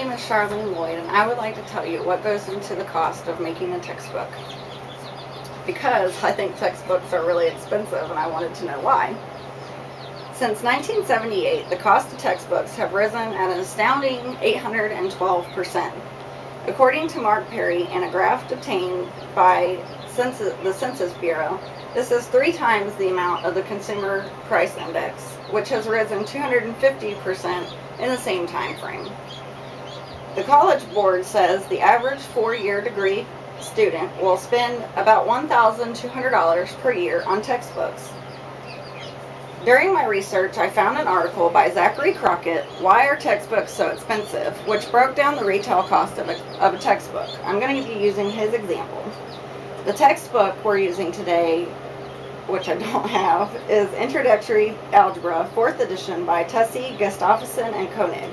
name is Charlene Lloyd, and I would like to tell you what goes into the cost of making a textbook. Because I think textbooks are really expensive, and I wanted to know why. Since 1978, the cost of textbooks have risen at an astounding 812%. According to Mark Perry in a graph obtained by the Census Bureau, this is 3 times the amount of the Consumer Price Index, which has risen 250% in the same time frame. The College Board says the average 4-year degree student will spend about $1,200 per year on textbooks. During my research, I found an article by Zachary Crockett, Why Are Textbooks So Expensive?, which broke down the retail cost of a textbook. I'm going to be using his example. The textbook we're using today, which I don't have, is Introductory Algebra, 4th edition by Tessie, Gustafsson, and Koenig.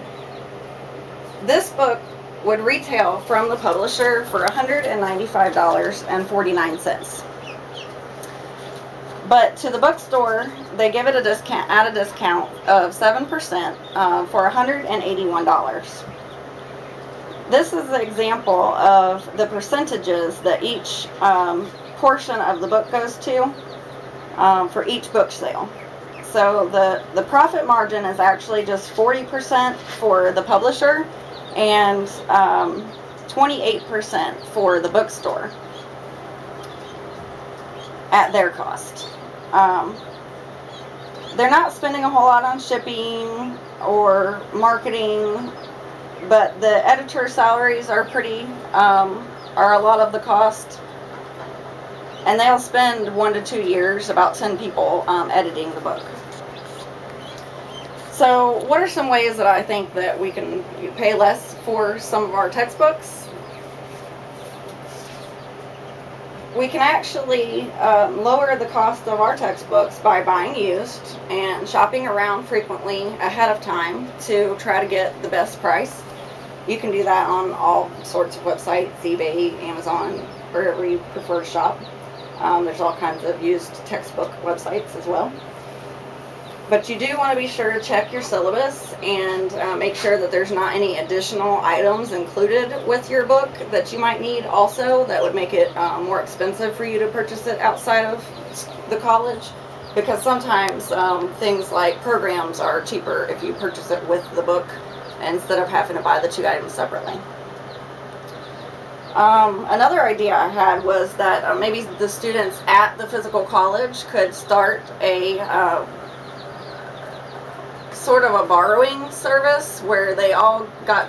This book would retail from the publisher for $195.49. But to the bookstore, they give it a discount of 7% for $181. This is an example of the percentages that each portion of the book goes to for each book sale. So the profit margin is actually just 40% for the publisher and 28% for the bookstore at their cost. They're not spending a whole lot on shipping or marketing, but the editor salaries are are a lot of the cost, and they'll spend 1 to 2 years, about 10 people editing the book. So what are some ways that I think that we can pay less for some of our textbooks? We can actually lower the cost of our textbooks by buying used and shopping around frequently ahead of time to try to get the best price. You can do that on all sorts of websites, eBay, Amazon, wherever you prefer to shop. There's all kinds of used textbook websites as well. But you do want to be sure to check your syllabus and make sure that there's not any additional items included with your book that you might need also that would make it more expensive for you to purchase it outside of the college. Because sometimes things like programs are cheaper if you purchase it with the book instead of having to buy the 2 items separately. Another idea I had was that maybe the students at the physical college could start a sort of a borrowing service where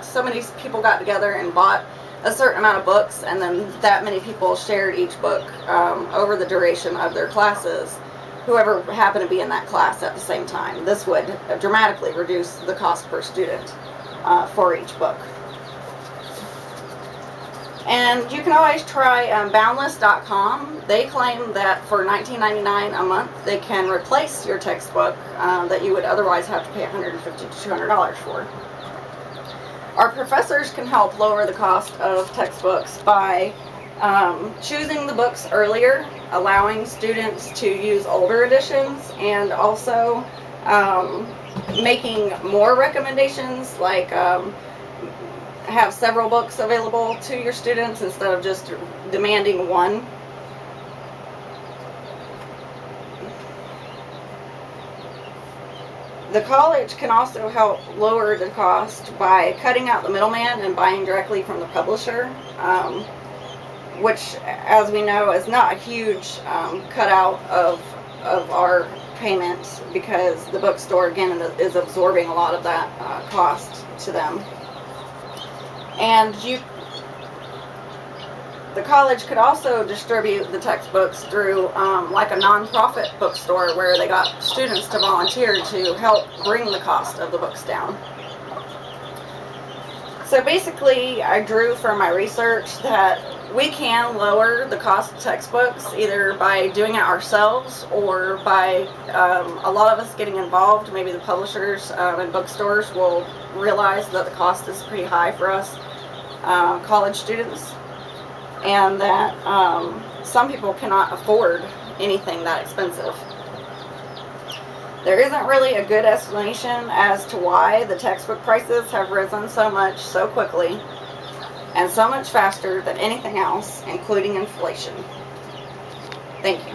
so many people got together and bought a certain amount of books, and then that many people shared each book over the duration of their classes, whoever happened to be in that class at the same time. This would dramatically reduce the cost per student for each book. And you can always try Boundless.com. They claim that for $19.99 a month, they can replace your textbook that you would otherwise have to pay $150 to $200 for. Our professors can help lower the cost of textbooks by choosing the books earlier, allowing students to use older editions, and also making more recommendations, like have several books available to your students instead of just demanding one. The college can also help lower the cost by cutting out the middleman and buying directly from the publisher, which, as we know, is not a huge cutout of our payment, because the bookstore, again, is absorbing a lot of that cost to them. And the college could also distribute the textbooks through like a nonprofit bookstore where they got students to volunteer to help bring the cost of the books down. So basically, I drew from my research that we can lower the cost of textbooks either by doing it ourselves or by a lot of us getting involved. Maybe the publishers and bookstores will realize that the cost is pretty high for us college students, and that some people cannot afford anything that expensive. There isn't really a good explanation as to why the textbook prices have risen so much so quickly and so much faster than anything else, including inflation. Thank you.